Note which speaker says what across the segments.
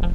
Speaker 1: Hi,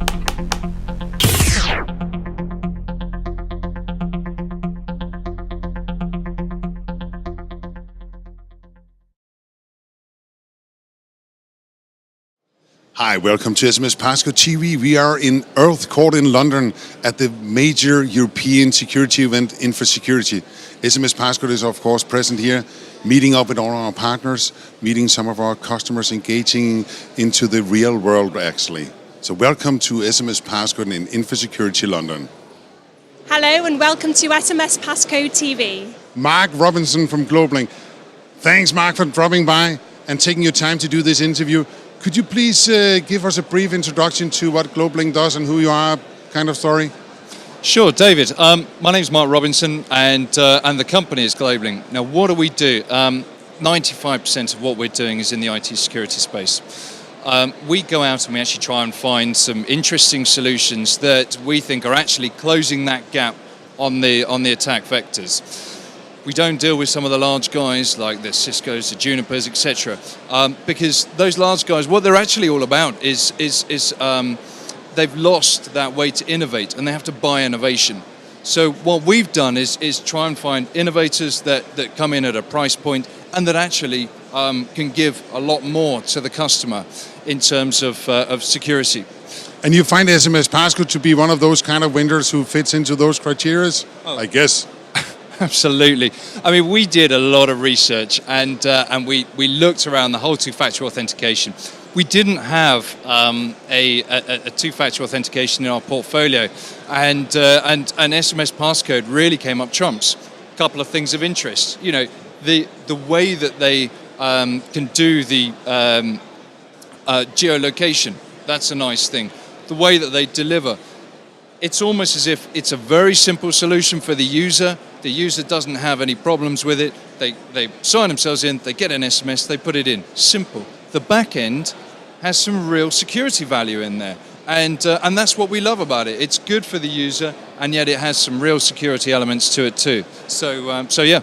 Speaker 1: welcome to SMSPASSCODE TV. We are in Earth Court in London at the major European security event, InfoSecurity. SMSPASSCODE is of course present here, meeting up with all our partners, meeting some of our customers, engaging into the real world actually. So welcome to SMSPASSCODE in InfoSecurity London.
Speaker 2: Hello and welcome to SMSPASSCODE TV.
Speaker 1: Mark Robinson from GlobalLink. Thanks Mark for dropping by and taking your time to do this interview. Could you please give us a brief introduction to what GlobalLink does and who you are, kind of story?
Speaker 3: Sure, David. My name is Mark Robinson, and the company is GlobalLink. Now, what do? 95% of what we're doing is in the IT security space. We go out and we actually try and find some interesting solutions that we think are actually closing that gap on the attack vectors. We don't deal with some of the large guys like the Ciscos, the Junipers, etc. Because those large guys, what they're actually all about is they've lost that way to innovate and they have to buy innovation. So what we've done is try and find innovators that come in at a price point and that actually can give a lot more to the customer in terms of security.
Speaker 1: And you find SMSPASSCODE to be one of those kind of vendors who fits into those criteria, I guess?
Speaker 3: Absolutely. I mean, we did a lot of research and we looked around the whole two-factor authentication. We didn't have a two-factor authentication in our portfolio, and SMSPASSCODE really came up trumps. A couple of things of interest. You know, the way that they can do the geolocation. That's a nice thing. The way that they deliver. It's almost as if it's a very simple solution for the user. The user doesn't have any problems with it. They sign themselves in, they get an SMS, they put it in. Simple. The back end has some real security value in there. And that's what we love about it. It's good for the user, and yet it has some real security elements to it too. So yeah,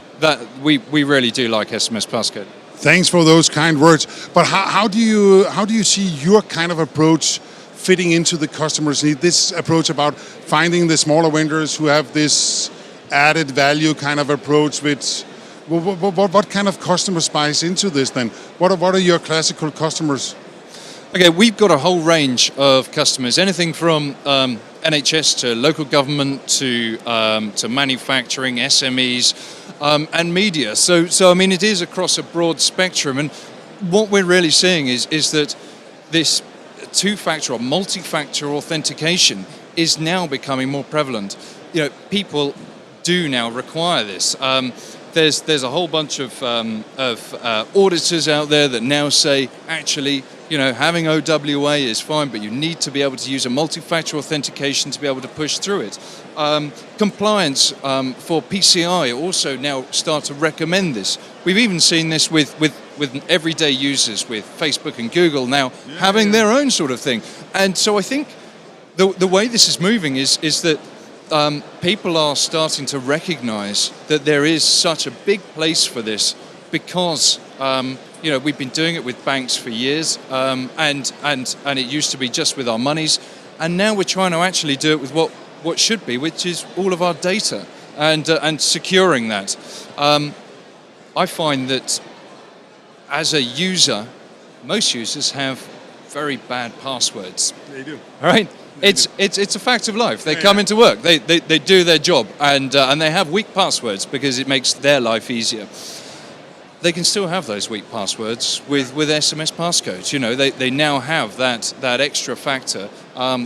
Speaker 3: we really do like SMSPASSCODE.
Speaker 1: Thanks for those kind words. But how do you see your kind of approach fitting into the customer's need? This approach about finding the smaller vendors who have this added value kind of approach, with what kind of customers buys into this then? What are your classical customers?
Speaker 3: Okay, we've got a whole range of customers, anything from NHS to local government to manufacturing, SMEs, and media. So I mean, it is across a broad spectrum, and what we're really seeing is that this two-factor or multi-factor authentication is now becoming more prevalent. You know, people do now require this. There's a whole bunch of auditors out there that now say, actually, you know, having OWA is fine, but you need to be able to use a multi-factor authentication to be able to push through it. Compliance for PCI also now start to recommend this. We've even seen this with everyday users, with Facebook and Google now having their own sort of thing. And so I think the way this is moving is that people are starting to recognize that there is such a big place for this, because you know, we've been doing it with banks for years, and it used to be just with our monies, and now we're trying to actually do it with what should be, which is all of our data and securing that. I find that as a user, most users have very bad passwords.
Speaker 1: They do.
Speaker 3: All right. It's a fact of life. They come into work, they do their job, and they have weak passwords because it makes their life easier. They can still have those weak passwords with SMSPASSCODE. You know, they now have that extra factor,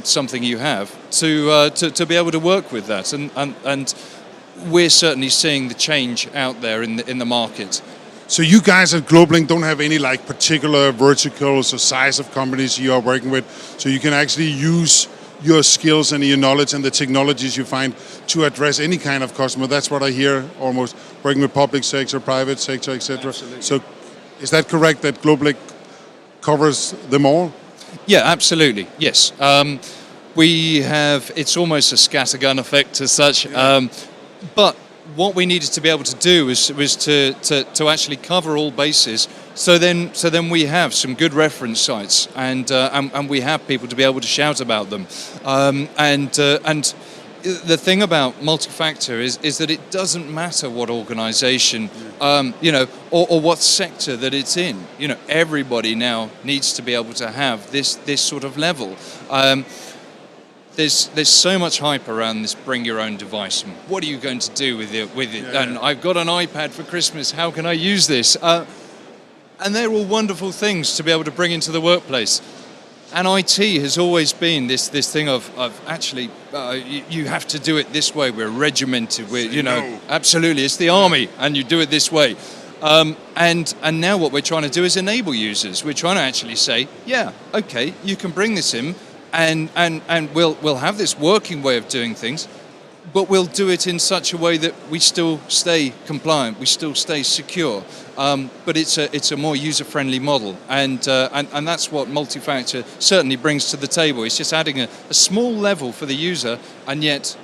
Speaker 3: something you have to be able to work with that, and we're certainly seeing the change out there in the market.
Speaker 1: So you guys at GlobalLink don't have any like particular verticals or size of companies you are working with, so you can actually use your skills and your knowledge and the technologies you find to address any kind of customer. That's what I hear, almost working with public sector, private sector, etc. So is that correct, that GlobalLink covers them all?
Speaker 3: Yeah, absolutely, yes. We have, it's almost a scattergun effect as such, but what we needed to be able to do was to actually cover all bases So then we have some good reference sites, and we have people to be able to shout about them, and the thing about multi-factor is that it doesn't matter what organization, or what sector that it's in. Everybody now needs to be able to have this sort of level. There's so much hype around this bring your own device, and what are you going to do with it?
Speaker 1: Yeah.
Speaker 3: And I've got an iPad for Christmas, how can I use this? And they're all wonderful things to be able to bring into the workplace. And IT has always been this thing of actually, you have to do it this way. We're regimented.
Speaker 1: No.
Speaker 3: Absolutely, it's the army, and you do it this way. And now what we're trying to do is enable users. We're trying to actually say, yeah, okay, you can bring this in, and we'll have this working way of doing things, but we'll do it in such a way that we still stay compliant, we still stay secure. But it's a more user-friendly model, and that's what multi-factor certainly brings to the table. It's just adding a small level for the user, and yet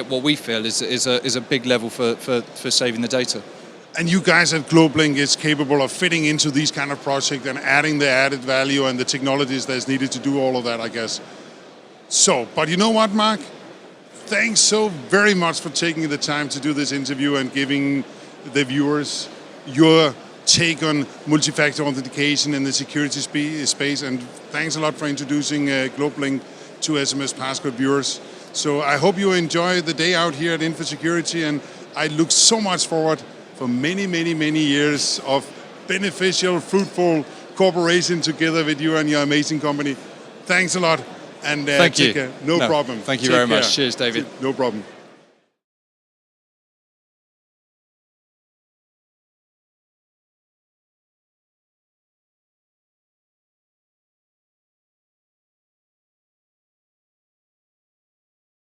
Speaker 3: what we feel is a big level for saving the data.
Speaker 1: And you guys at GlobeLink is capable of fitting into these kind of projects and adding the added value and the technologies that's needed to do all of that, I guess. So, but you know what, Mark? Thanks so very much for taking the time to do this interview and giving the viewers your take on multi-factor authentication in the security space. And thanks a lot for introducing GlobeLink to SMS Passcode viewers. So I hope you enjoy the day out here at InfoSecurity, and I look so much forward for many, many, many years of beneficial, fruitful cooperation together with you and your amazing company. Thanks a lot. And
Speaker 3: thank you.
Speaker 1: take care. No problem.
Speaker 3: Thank you
Speaker 1: Take
Speaker 3: very
Speaker 1: care.
Speaker 3: much. Cheers, David.
Speaker 1: No problem.